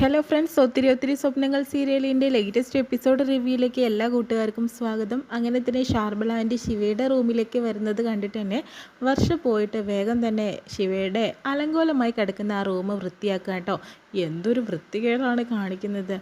Hello friends, ഒത്തിരി സ്വപ്നങ്ങൾ സീരിയലിൻ്റെ ലേറ്റസ്റ്റ് എപ്പിസോഡ് റിവ്യൂയിലേക്ക് എല്ലാ കൂട്ടുകാർക്കും സ്വാഗതം. അങ്ങനെ തന്നെ ഷാർമിള ആൻറ്റി ശിവയുടെ റൂമിലേക്ക് വരുന്നത് കണ്ടിട്ട് തന്നെ വർഷ പോയിട്ട് വേഗം തന്നെ ശിവയുടെ അലങ്കോലമായി കിടക്കുന്ന ആ റൂം വൃത്തിയാക്കുക കേട്ടോ. എന്തൊരു വൃത്തികേടാണ് കാണിക്കുന്നത്.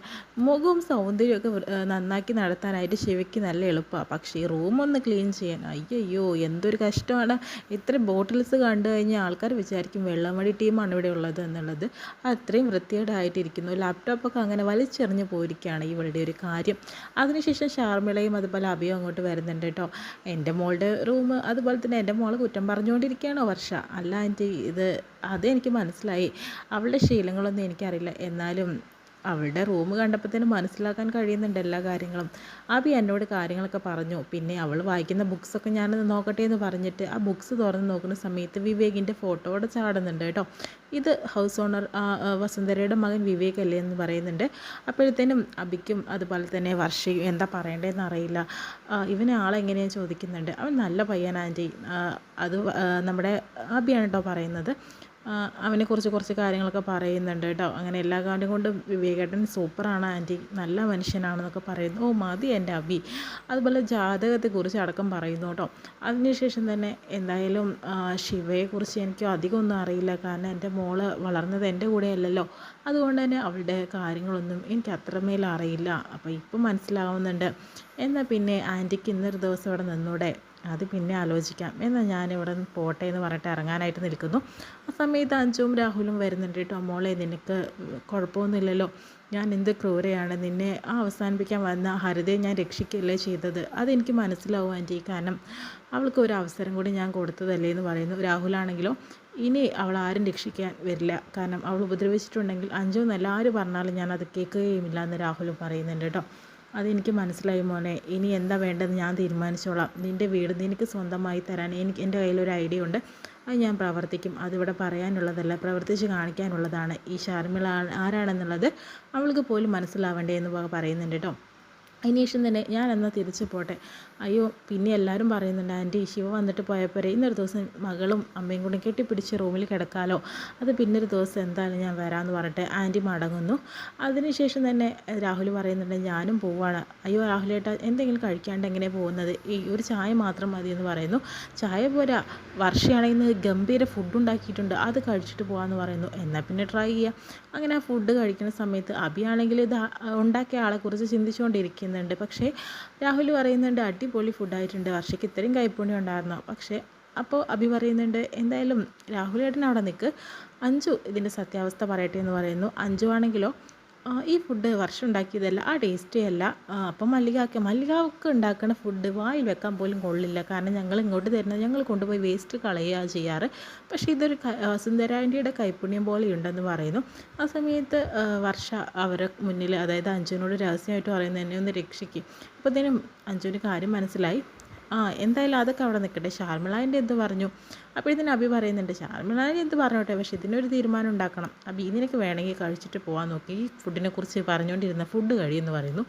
മുഖവും സൗന്ദര്യമൊക്കെ നന്നാക്കി നടത്താനായിട്ട് ശിവയ്ക്ക് നല്ല എളുപ്പമാണ്, പക്ഷേ ഈ റൂമൊന്ന് ക്ലീൻ ചെയ്യാൻ അയ്യോ എന്തൊരു കഷ്ടമാണ്. ഇത്ര ബോട്ടിൽസ് കണ്ടു കഴിഞ്ഞാൽ ആൾക്കാർ വിചാരിക്കും വെള്ളമടി ടീമാണ് ഇവിടെ ഉള്ളത് എന്നുള്ളത്. അത്രയും വൃത്തികേടായിട്ടിരിക്കുന്നു. ലാപ്ടോപ്പൊക്കെ അങ്ങനെ വലിച്ചെറിഞ്ഞ് പോയിരിക്കുകയാണ് ഇവളുടെ ഒരു കാര്യം. അതിനുശേഷം ഷാർമിളയും അതുപോലെ അഭിയും അങ്ങോട്ട് വരുന്നുണ്ട് കേട്ടോ. എൻ്റെ മോളുടെ റൂം അതുപോലെ തന്നെ എൻ്റെ മോളെ കുറ്റം പറഞ്ഞുകൊണ്ടിരിക്കുകയാണോ വർഷ? അല്ല ആൻറ്റി, അതെനിക്ക് മനസ്സിലായി. അവളുടെ ശീലങ്ങളൊന്നും എനിക്കറിയില്ല, എന്നാലും അവളുടെ റൂം കണ്ടപ്പോൾ തന്നെ മനസ്സിലാക്കാൻ കഴിയുന്നുണ്ട് എല്ലാ കാര്യങ്ങളും. അബി എന്നോട് കാര്യങ്ങളൊക്കെ പറഞ്ഞു. പിന്നെ അവൾ വായിക്കുന്ന ബുക്സൊക്കെ ഞാനത് നോക്കട്ടെ എന്ന് പറഞ്ഞിട്ട് ആ ബുക്സ് തുറന്ന് നോക്കുന്ന സമയത്ത് വിവേകിൻ്റെ ഫോട്ടോയോടെ ചാടുന്നുണ്ട് കേട്ടോ. ഇത് ഹൗസ് ഓണർ വസുന്ധരയുടെ മകൻ വിവേക് അല്ലേ എന്ന് പറയുന്നുണ്ട്. അപ്പോഴത്തേനും അബിക്കും അതുപോലെ തന്നെ വർഷയും എന്താ പറയേണ്ടതെന്ന് അറിയില്ല. ഇവനെ ആളെങ്ങനെയാണ് ചോദിക്കുന്നുണ്ട്. അവൻ നല്ല പയ്യൻ ആൻറ്റി, അത് നമ്മുടെ അബിയാണ് കേട്ടോ പറയുന്നത്. അവനെക്കുറിച്ച് കുറച്ച് കാര്യങ്ങളൊക്കെ പറയുന്നുണ്ട് കേട്ടോ. അങ്ങനെ എല്ലാ കാര്യം കൊണ്ടും വിവേകേട്ടൻ സൂപ്പറാണ് ആൻറ്റി, നല്ല മനുഷ്യനാണെന്നൊക്കെ പറയുന്നു. ഓ മതി എൻ്റെ അബി. അതുപോലെ ജാതകത്തെക്കുറിച്ച് അടക്കം പറയുന്നു കേട്ടോ. അതിനുശേഷം തന്നെ എന്തായാലും ശിവയെക്കുറിച്ച് എനിക്ക് അധികമൊന്നും അറിയില്ല, കാരണം എൻ്റെ മോള് വളർന്നത് എൻ്റെ കൂടെ അല്ലല്ലോ. അതുകൊണ്ട് തന്നെ അവളുടെ കാര്യങ്ങളൊന്നും എനിക്ക് അത്രമേൽ അറിയില്ല. അപ്പോൾ ഇപ്പം മനസ്സിലാവുന്നുണ്ട്. എന്നാൽ പിന്നെ ആൻറ്റിക്ക് ഇന്നൊരു ദിവസം ഇവിടെ നിന്നൂടെ, അത് പിന്നെ ആലോചിക്കാം, എന്നാൽ ഞാനിവിടെ പോട്ടെ എന്ന് പറഞ്ഞിട്ട് ഇറങ്ങാനായിട്ട് നിൽക്കുന്നു. ആ സമയത്ത് അഞ്ജുവും രാഹുലും വരുന്നുണ്ട് കേട്ടോ. മോളെ, നിനക്ക് കുഴപ്പമൊന്നുമില്ലല്ലോ? ഞാൻ എന്ത് ക്രൂരയാണ്, നിന്നെ അവസാനിപ്പിക്കാൻ വന്ന ഹരിതയെ ഞാൻ രക്ഷിക്കുകയല്ലേ ചെയ്തത്. അതെനിക്ക് മനസ്സിലാവും ആൻറ്റി, കാരണം അവൾക്ക് ഒരു അവസരം കൂടി ഞാൻ കൊടുത്തതല്ലേ എന്ന് പറയുന്നു. രാഹുലാണെങ്കിലോ ഇനി അവൾ ആരും രക്ഷിക്കാൻ വരില്ല, കാരണം അവൾ ഉപദ്രവിച്ചിട്ടുണ്ടെങ്കിൽ അഞ്ജു എന്നല്ല ആര് പറഞ്ഞാലും ഞാൻ അത് കേൾക്കുകയുമില്ല എന്ന് രാഹുലും പറയുന്നുണ്ട് കേട്ടോ. അതെനിക്ക് മനസ്സിലായി മോനെ, ഇനി എന്താ വേണ്ടതെന്ന് ഞാൻ തീരുമാനിച്ചോളാം. നിൻ്റെ വീട് നിനക്ക് സ്വന്തമായി തരാൻ എൻ്റെ കയ്യിലൊരു ഐഡിയ ഉണ്ട്, അത് ഞാൻ പ്രവർത്തിക്കും. അതിവിടെ പറയാനുള്ളതല്ല, പ്രവർത്തിച്ച് കാണിക്കാനുള്ളതാണ്. ഈ ഷർമിള ആരാണെന്നുള്ളത് അവൾക്ക് പോലും മനസ്സിലാവേണ്ടേ എന്ന് പറയുന്നുണ്ട് കേട്ടോ. അതിനുശേഷം തന്നെ ഞാൻ എന്നാൽ തിരിച്ചു പോട്ടെ. അയ്യോ, പിന്നെ എല്ലാവരും പറയുന്നുണ്ട് ആൻറ്റി ശിവ വന്നിട്ട് പോയപ്പോഴേ ഇന്നൊരു ദിവസം മകളും അമ്മയും കൂടി കെട്ടിപ്പിടിച്ച് റൂമിൽ കിടക്കാലോ, അത് പിന്നൊരു ദിവസം എന്തായാലും ഞാൻ വരാമെന്ന് പറഞ്ഞിട്ട് ആൻറ്റി മടങ്ങുന്നു. അതിനുശേഷം തന്നെ രാഹുൽ പറയുന്നുണ്ട് ഞാനും പോവാണ്. അയ്യോ രാഹുലേട്ടാ, എന്തെങ്കിലും കഴിക്കാണ്ട് എങ്ങനെ പോകുന്നത്? ഈ ഒരു ചായ മാത്രം മതി എന്ന് പറയുന്നു. ചായ പോരാ, വർഷയാണെങ്കിൽ ഗംഭീര ഫുഡ് ഉണ്ടാക്കിയിട്ടുണ്ട്, അത് കഴിച്ചിട്ട് പോകാമെന്ന് പറയുന്നു. എന്നാൽ പിന്നെ ട്രൈ ചെയ്യാം. അങ്ങനെ ആ ഫുഡ് കഴിക്കുന്ന സമയത്ത് അഭിയാണെങ്കിൽ ഇത് ഉണ്ടാക്കിയ ആളെക്കുറിച്ച് ചിന്തിച്ചുകൊണ്ടിരിക്കുന്നുണ്ട്. പക്ഷേ രാഹുൽ പറയുന്നുണ്ട് അടിപൊളി ഫുഡായിട്ടുണ്ട്, വർഷയ്ക്ക് ഇത്രയും കൈപ്പുണ്യം ഉണ്ടായിരുന്നോ? പക്ഷേ അപ്പോൾ അഭി പറയുന്നുണ്ട് എന്തായാലും രാഹുലേട്ടൻ അവിടെ നിൽക്ക്, അഞ്ജു ഇതിൻ്റെ സത്യാവസ്ഥ പറയട്ടെ എന്ന് പറയുന്നു. അഞ്ജു ആണെങ്കിലോ ഈ ഫുഡ് വർഷം ഉണ്ടാക്കിയതല്ല, ആ ടേസ്റ്റേ അല്ല. അപ്പം മല്ലികാക്ക് ഉണ്ടാക്കുന്ന ഫുഡ് വായിൽ വെക്കാൻ പോലും കൊള്ളില്ല, കാരണം ഞങ്ങൾ ഇങ്ങോട്ട് തരുന്നത് ഞങ്ങൾ കൊണ്ടുപോയി വേസ്റ്റ് കളയുക ചെയ്യാറ്. പക്ഷേ ഇതൊരു സുന്ദരാൻ്റിയുടെ കൈപ്പുണ്യം പോലെ ഉണ്ടെന്ന് പറയുന്നു. ആ സമയത്ത് വർഷ അവരെ മുന്നിൽ, അതായത് അഞ്ജുവിനോട് രഹസ്യമായിട്ട് പറയുന്നത് എന്നെ ഒന്ന് രക്ഷിക്കും. അപ്പോഴത്തേനും അഞ്ജുവിന് കാര്യം മനസ്സിലായി. എന്തായാലും അതൊക്കെ അവിടെ നിൽക്കട്ടെ, ഷാർമിളാൻ്റെ എന്ത് പറഞ്ഞു? അപ്പോഴത്തേനും അഭി പറയുന്നുണ്ട് ഷാർമിളാൻ്റെ എന്ത് പറഞ്ഞോട്ടെ, പക്ഷേ ഇതിനൊരു തീരുമാനം ഉണ്ടാക്കണം. അഭി നിനക്ക് വേണമെങ്കിൽ കഴിച്ചിട്ട് പോകാൻ നോക്കി, ഈ ഫുഡിനെ കുറിച്ച് പറഞ്ഞുകൊണ്ടിരുന്ന ഫുഡ് കഴിയുമെന്ന് പറയുന്നു.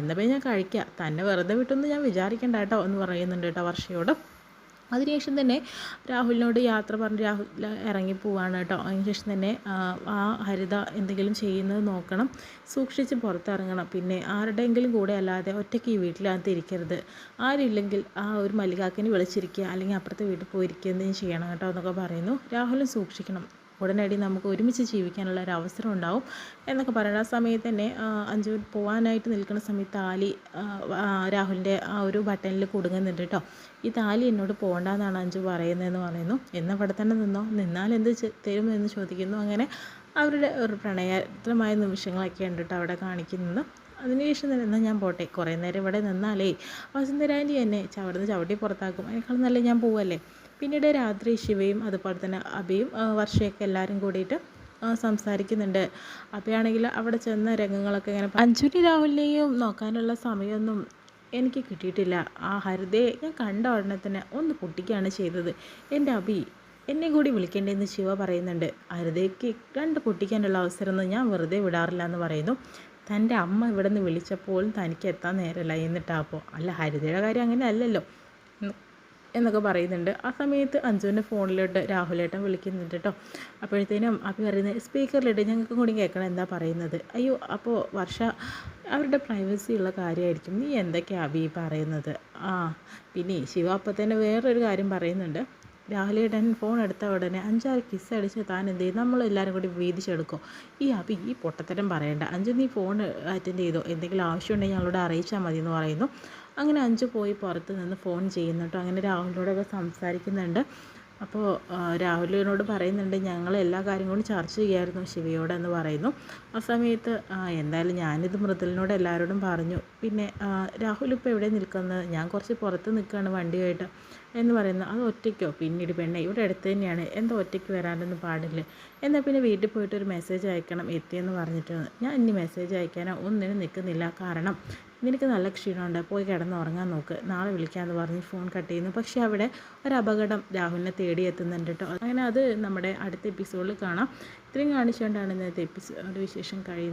എന്നാൽ ഞാൻ കഴിക്കാം, തന്നെ വെറുതെ വിട്ടൊന്നും ഞാൻ വിചാരിക്കേണ്ട കേട്ടോ എന്ന് പറയുന്നുണ്ട് കേട്ടോ വർഷയോട്. അതിനുശേഷം തന്നെ രാഹുലിനോട് യാത്ര പറഞ്ഞ് രാഹുൽ ഇറങ്ങിപ്പോവാണ് കേട്ടോ. അതിനുശേഷം തന്നെ ഹരിത എന്തെങ്കിലും ചെയ്യുന്നത് നോക്കണം, സൂക്ഷിച്ച് പുറത്തിറങ്ങണം. പിന്നെ ആരുടെയെങ്കിലും കൂടെ അല്ലാതെ ഒറ്റയ്ക്ക് ഈ വീട്ടിനകത്ത് ഇരിക്കരുത്. ആരുമില്ലെങ്കിൽ ഒരു മല്ലികാക്കിനെ വിളിച്ചിരിക്കുക, അല്ലെങ്കിൽ അപ്പുറത്തെ വീട്ടിൽ പോയിരിക്കുക, എന്തെങ്കിലും ചെയ്യണം കേട്ടോ എന്നൊക്കെ പറയുന്നു. രാഹുലും സൂക്ഷിക്കണം, ഉടനടി നമുക്ക് ഒരുമിച്ച് ജീവിക്കാനുള്ള ഒരു അവസരം ഉണ്ടാവും എന്നൊക്കെ പറയുന്നത്. ആ സമയത്ത് തന്നെ അഞ്ജു പോകാനായിട്ട് നിൽക്കുന്ന സമയത്ത് ആലി രാഹുലിൻ്റെ ആ ഒരു ബട്ടണിൽ കുടുങ്ങുന്നുണ്ട് കേട്ടോ. ഈ താലി എന്നോട് പോകണ്ടെന്നാണ് അഞ്ജു പറയുന്നതെന്ന് പറയുന്നു. എന്നാൽ ഇവിടെ തന്നെ നിന്നോ, നിന്നാൽ എന്ത് തരുമെന്ന് ചോദിക്കുന്നു. അങ്ങനെ അവരുടെ ഒരു പ്രണയമായ നിമിഷങ്ങളൊക്കെ ഉണ്ട് കേട്ടോ അവിടെ കാണിക്കുന്നത്. അതിനുശേഷം തന്നെ എന്നാൽ ഞാൻ പോട്ടെ, കുറേ നേരം ഇവിടെ നിന്നാലേ വസുന്ധരാൻ്റി എന്നെ അവിടുന്ന് ചവിട്ടി പുറത്താക്കും, അതിനേക്കാളും നല്ല ഞാൻ പോവല്ലേ. പിന്നീട് രാത്രി ശിവയും അതുപോലെ തന്നെ അഭിയും വർഷയൊക്കെ എല്ലാവരും കൂടിയിട്ട് സംസാരിക്കുന്നുണ്ട്. അഭിയാണെങ്കിൽ അവിടെ ചെന്ന രംഗങ്ങളൊക്കെ ഇങ്ങനെ അഞ്ജുനി രാഹുലിനെയും നോക്കാനുള്ള സമയമൊന്നും എനിക്ക് കിട്ടിയിട്ടില്ല. ആ ഹരിതയെ ഞാൻ കണ്ട ഉടനെ തന്നെ ഒന്ന് പൊട്ടിക്കുകയാണ് ചെയ്തത്. എൻ്റെ അഭി എന്നെ കൂടി വിളിക്കേണ്ടതെന്ന് ശിവ പറയുന്നുണ്ട്. ഹരിതയ്ക്ക് രണ്ട് പൊട്ടിക്കാനുള്ള അവസരമൊന്നും ഞാൻ വെറുതെ വിടാറില്ല എന്ന് പറയുന്നു. തൻ്റെ അമ്മ ഇവിടെ നിന്ന് വിളിച്ചപ്പോൾ തനിക്ക് എത്താൻ നേരമല്ല എന്നിട്ടാപ്പോൾ, അല്ല ഹരിതയുടെ കാര്യം അങ്ങനെ അല്ലല്ലോ. എന്നൊക്കെ പറയുന്നുണ്ട്. ആ സമയത്ത് അഞ്ജുവിൻ്റെ ഫോണിലോട്ട് രാഹുലേട്ടൻ വിളിക്കുന്നുണ്ട് കേട്ടോ. അപ്പോഴത്തേനും അഭി പറയുന്നത് സ്പീക്കറിലിട്ട് ഞങ്ങൾക്കും കൂടി കേൾക്കണം എന്താ പറയുന്നത്. അയ്യോ അപ്പോൾ വർഷ അവരുടെ പ്രൈവസി ഉള്ള കാര്യമായിരിക്കും, നീ എന്തൊക്കെയാണ് അഭി പറയുന്നത്. ആ പിന്നെ ശിവ അപ്പം തന്നെ വേറൊരു കാര്യം പറയുന്നുണ്ട്. രാഹുലേട്ടൻ ഫോൺ എടുത്ത ഉടനെ 5-6 കിസ് അടിച്ച് താൻ എന്ത് ചെയ്യും, നമ്മളെല്ലാവരും കൂടി വീതിച്ചെടുക്കും. ഈ പൊട്ടത്തരം പറയണ്ട അഞ്ചു, നീ ഫോൺ അറ്റൻഡ് ചെയ്തോ, എന്തെങ്കിലും ആവശ്യമുണ്ടെങ്കിൽ ഞങ്ങളോട് അറിയിച്ചാൽ മതി എന്ന് പറയുന്നു. അങ്ങനെ അഞ്ചു പോയി പുറത്ത് നിന്ന് ഫോൺ ചെയ്യുന്നു കേട്ടോ. അങ്ങനെ രാഹുലിനോടൊക്കെ സംസാരിക്കുന്നുണ്ട്. അപ്പോൾ രാഹുലിനോട് പറയുന്നുണ്ട് ഞങ്ങൾ എല്ലാ കാര്യങ്ങളും ചർച്ച ചെയ്യായിരുന്നു ശിവയോടെന്ന് പറയുന്നു. ആ സമയത്ത് എന്തായാലും ഞാനിത് മൃദുലിനോട് എല്ലാവരോടും പറഞ്ഞു. പിന്നെ രാഹുൽ ഇപ്പോൾ എവിടെ നിൽക്കുന്നത്, ഞാൻ കുറച്ച് പുറത്ത് നിൽക്കുകയാണ് വണ്ടിയായിട്ട് എന്ന് പറയുന്നു. അത് ഒറ്റയ്ക്കോ, പിന്നീട് പെണ്ണെ ഇവിടെ അടുത്ത് തന്നെയാണ്, എന്താ ഒറ്റയ്ക്ക് വരാനൊന്നും പാടില്ലേ, എന്നാൽ പിന്നെ വീട്ടിൽ പോയിട്ട് ഒരു മെസ്സേജ് അയക്കണം എത്തിയെന്ന് പറഞ്ഞിട്ട്. ഞാൻ ഇനി മെസ്സേജ് അയക്കാനോ ഒന്നിനും നിൽക്കുന്നില്ല, കാരണം നിനക്ക് നല്ല ക്ഷീണമുണ്ട്, പോയി കിടന്ന് ഉറങ്ങാൻ നോക്ക്, നാളെ വിളിക്കാമെന്ന് പറഞ്ഞ് ഫോൺ കട്ട് ചെയ്യുന്നു. പക്ഷേ അവിടെ ഒരു അപകടം രാഹുലിനെ തേടി എത്തുന്നുണ്ട് കേട്ടോ. അങ്ങനെ അത് നമ്മുടെ അടുത്ത എപ്പിസോഡിൽ കാണാം. ഇത്രയും കാണിച്ചുകൊണ്ടാണ് ഇന്നത്തെ എപ്പിസോഡ് വിശേഷം കഴിയുന്നത്.